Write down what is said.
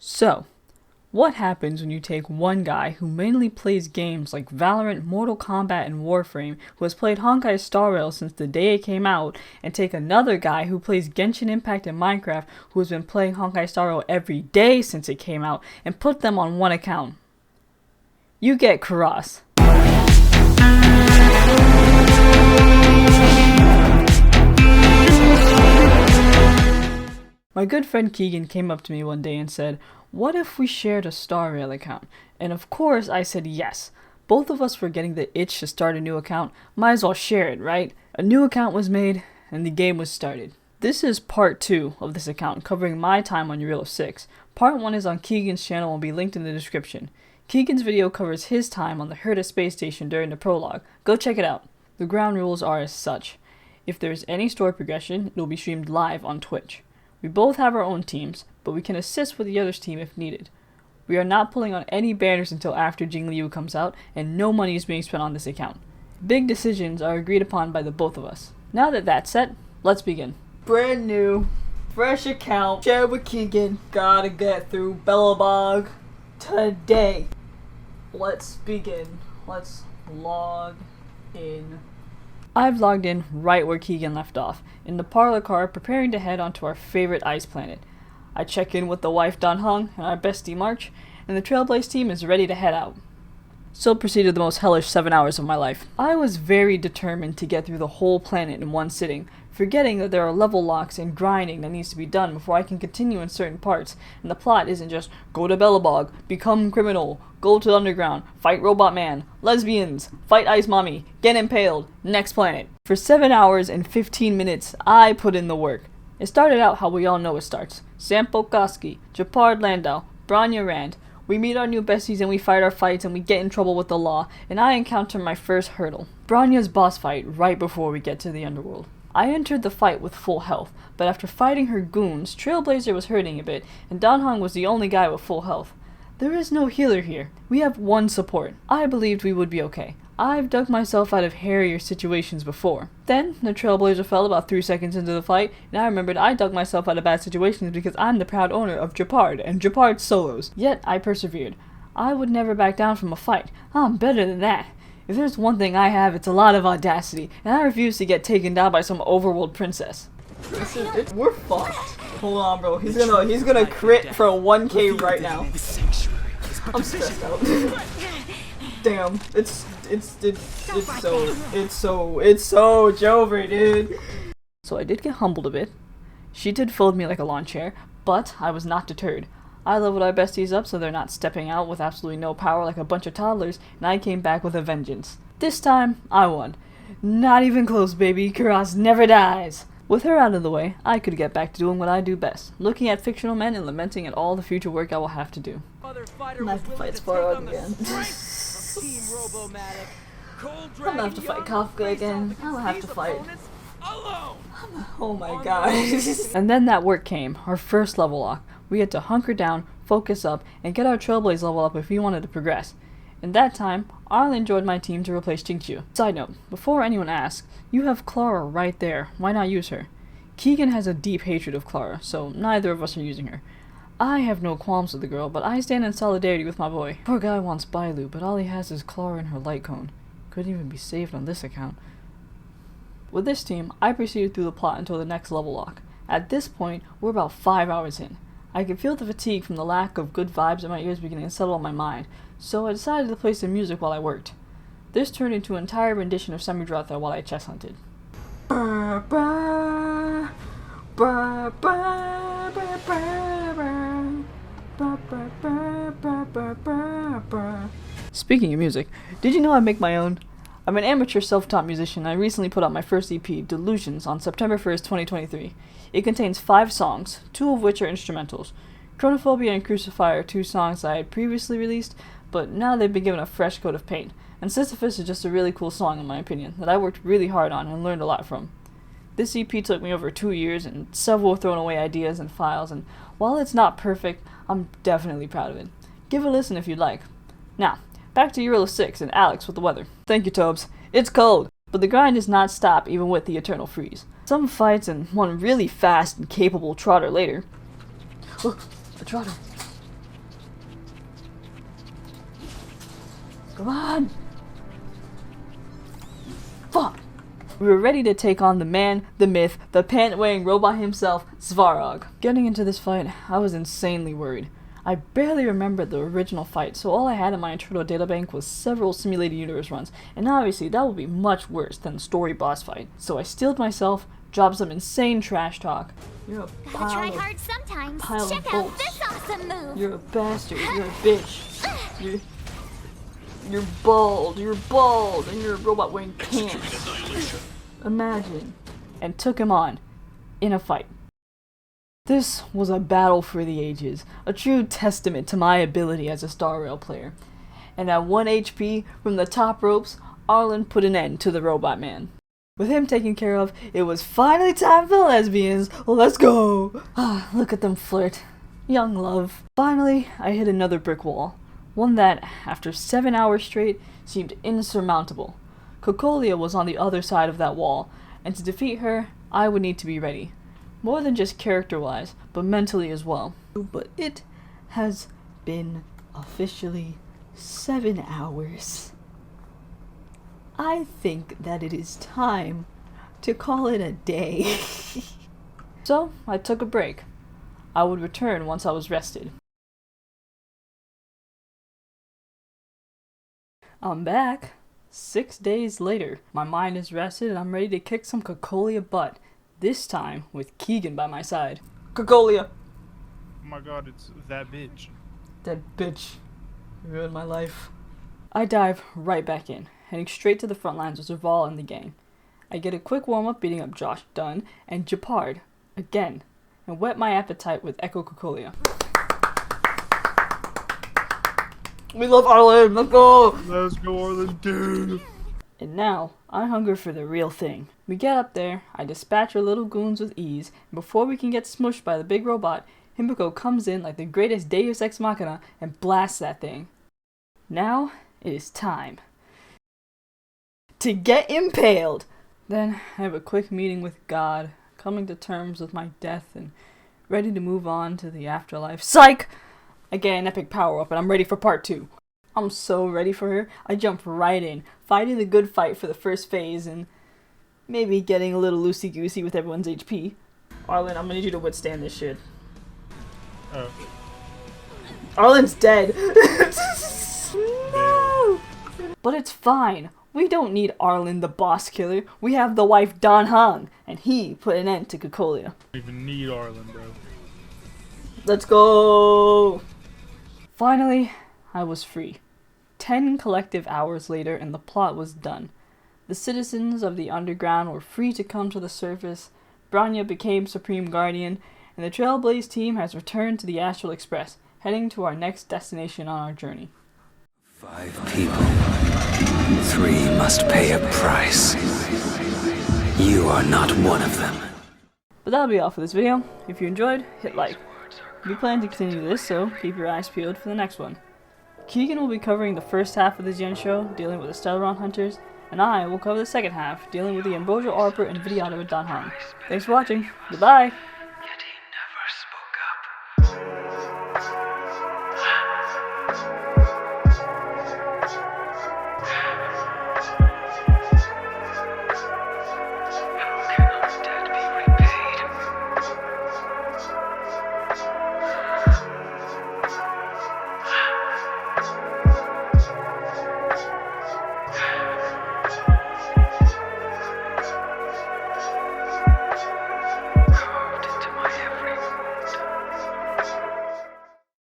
So, what happens when you take one guy who mainly plays games like Valorant, Mortal Kombat, and Warframe, who has played Honkai Star Rail since the day it came out, and take another guy who plays Genshin Impact and Minecraft, who has been playing Honkai Star Rail every day since it came out, and put them on one account? You get Kaross. My good friend Keagan came up to me one day and said, "What if we shared a Star Rail account?" And of course I said yes. Both of us were getting the itch to start a new account. Might as well share it, right? A new account was made and the game was started. This is part 2 of this account, covering my time on Jarilo-VI. Part 1 is on Keagan's channel and will be linked in the description. Keagan's video covers his time on the Herta Space Station during the prologue. Go check it out. The ground rules are as such. If there is any story progression, it will be streamed live on Twitch. We both have our own teams, but we can assist with the other's team if needed. We are not pulling on any banners until after Jing Liu comes out, and no money is being spent on this account. Big decisions are agreed upon by the both of us. Now that that's set, let's begin. Brand new, fresh account, share with Keagan. Gotta get through Belobog today. Let's begin. Let's log in. I've logged in right where Keagan left off, in the parlor car preparing to head onto our favorite ice planet. I check in with the wife Dan Hung and our bestie March, and the Trailblaze team is ready to head out. So proceeded the most hellish 7 hours of my life. I was very determined to get through the whole planet in one sitting, forgetting that there are level locks and grinding that needs to be done before I can continue in certain parts, and the plot isn't just go to Belobog, become criminal, go to the underground, fight Robot Man, lesbians, fight Ice Mommy, get impaled, next planet. For 7 hours and 15 minutes, I put in the work. It started out how we all know it starts. Sampo Koski, Japard Landau, Branya Rand. We meet our new besties and we fight our fights and we get in trouble with the law, and I encounter my first hurdle. Branya's boss fight right before we get to the underworld. I entered the fight with full health, but after fighting her goons, Trailblazer was hurting a bit, and Danhong was the only guy with full health. There is no healer here. We have one support. I believed we would be okay. I've dug myself out of hairier situations before. Then, the Trailblazer fell about 3 seconds into the fight, and I remembered I dug myself out of bad situations because I'm the proud owner of Japard and Japard solos. Yet, I persevered. I would never back down from a fight. I'm better than that. If there's one thing I have, it's a lot of audacity, and I refuse to get taken down by some overworld princess. We're fucked. Hold on, bro. He's gonna crit for a 1K right now. I'm stressed out. Damn, it's so Jover, dude. So I did get humbled a bit. She did fold me like a lawn chair, but I was not deterred. I leveled our besties up so they're not stepping out with absolutely no power like a bunch of toddlers, and I came back with a vengeance. This time, I won. Not even close, baby. Kaross never dies. With her out of the way, I could get back to doing what I do best, looking at fictional men and lamenting at all the future work I will have to do. I'm gonna have to fight Sparrow again. I'm gonna have to fight Kafka again. I'm gonna have to fight. Oh my god. And then that work came, our first level lock. We had to hunker down, focus up, and get our Trailblaze level up if we wanted to progress. In that time, Arlen joined my team to replace Jingqiu. Side note, before anyone asks, you have Clara right there, why not use her? Keagan has a deep hatred of Clara, so neither of us are using her. I have no qualms with the girl, but I stand in solidarity with my boy. Poor guy wants Bailu, but all he has is Clara and her light cone. Couldn't even be saved on this account. With this team, I proceeded through the plot until the next level lock. At this point, we're about 5 hours in. I could feel the fatigue from the lack of good vibes in my ears beginning to settle on my mind, so I decided to play some music while I worked. This turned into an entire rendition of Samudratha while I chess hunted. Speaking of music, did you know I make my own? I'm an amateur self-taught musician and I recently put out my first EP, Delusions, on September 1st, 2023. It contains 5 songs, 2 of which are instrumentals. Chronophobia and Crucifier are 2 songs I had previously released, but now they've been given a fresh coat of paint. And Sisyphus is just a really cool song in my opinion, that I worked really hard on and learned a lot from. This EP took me over 2 years and several thrown away ideas and files, and while it's not perfect, I'm definitely proud of it. Give it a listen if you'd like. Now, back to Jarilo-VI and Alex with the weather. Thank you, Tobes. It's cold, but the grind does not stop even with the eternal freeze. Some fights and one really fast and capable trotter later. Look, a trotter. Come on! Fuck! We were ready to take on the man, the myth, the pant-wearing robot himself, Svarog. Getting into this fight, I was insanely worried. I barely remembered the original fight, so all I had in my internal databank was several simulated universe runs, and obviously that would be much worse than the story boss fight. So I steeled myself, dropped some insane trash talk. You're a pile of, hard sometimes. pile Check of bolts. out this awesome move. You're a bastard, you're a bitch. You're bald, and you're a robot wearing pants. Imagine. And took him on, in a fight. This was a battle for the ages, a true testament to my ability as a Star Rail player. And at 1 HP from the top ropes, Arlen put an end to the Robot Man. With him taken care of, it was finally time for the lesbians. Let's go! Ah, look at them flirt. Young love. Finally, I hit another brick wall. One that, after 7 hours straight, seemed insurmountable. Cocolia was on the other side of that wall, and to defeat her, I would need to be ready. More than just character-wise, but mentally as well. But it has been officially 7 hours. I think that it is time to call it a day. So, I took a break. I would return once I was rested. I'm back. 6 days later. My mind is rested and I'm ready to kick some Cocolia butt. This time with Keagan by my side. Cocolia! Oh my god, it's that bitch. That bitch ruined my life. I dive right back in, heading straight to the front lines with Zerval and the gang. I get a quick warm-up beating up Josh Dunn and Japard, again, and whet my appetite with Echo Cocolia. We love Arlen, let's go! Let's go, Arlen, dude! And now, I hunger for the real thing. We get up there, I dispatch our little goons with ease, and before we can get smushed by the big robot, Himiko comes in like the greatest Deus Ex Machina and blasts that thing. Now, it is time to get impaled! Then, I have a quick meeting with God, coming to terms with my death and ready to move on to the afterlife. Psych! I get an epic power-up and I'm ready for part 2. I'm so ready for her. I jump right in, fighting the good fight for the first phase and maybe getting a little loosey-goosey with everyone's HP. Arlen, I'm gonna need you to withstand this shit. Oh. Arlen's dead. No! But it's fine. We don't need Arlen the boss killer. We have the wife Dan Heng, and he put an end to Cocolia. Don't even need Arlen, bro. Let's go! Finally, I was free. 10 collective hours later and the plot was done. The citizens of the underground were free to come to the surface, Branya became Supreme Guardian, and the Trailblaze team has returned to the Astral Express, heading to our next destination on our journey. 5 people. 3 must pay a price. You are not one of them. But that'll be all for this video. If you enjoyed, hit like. We plan to continue this, so keep your eyes peeled for the next one. Keagan will be covering the first half of the Gen show, dealing with the Stellaron Hunters, and I will cover the second half, dealing with the Ambrosia Arbor and Videoto with Dan Heng. Thanks for watching. Goodbye!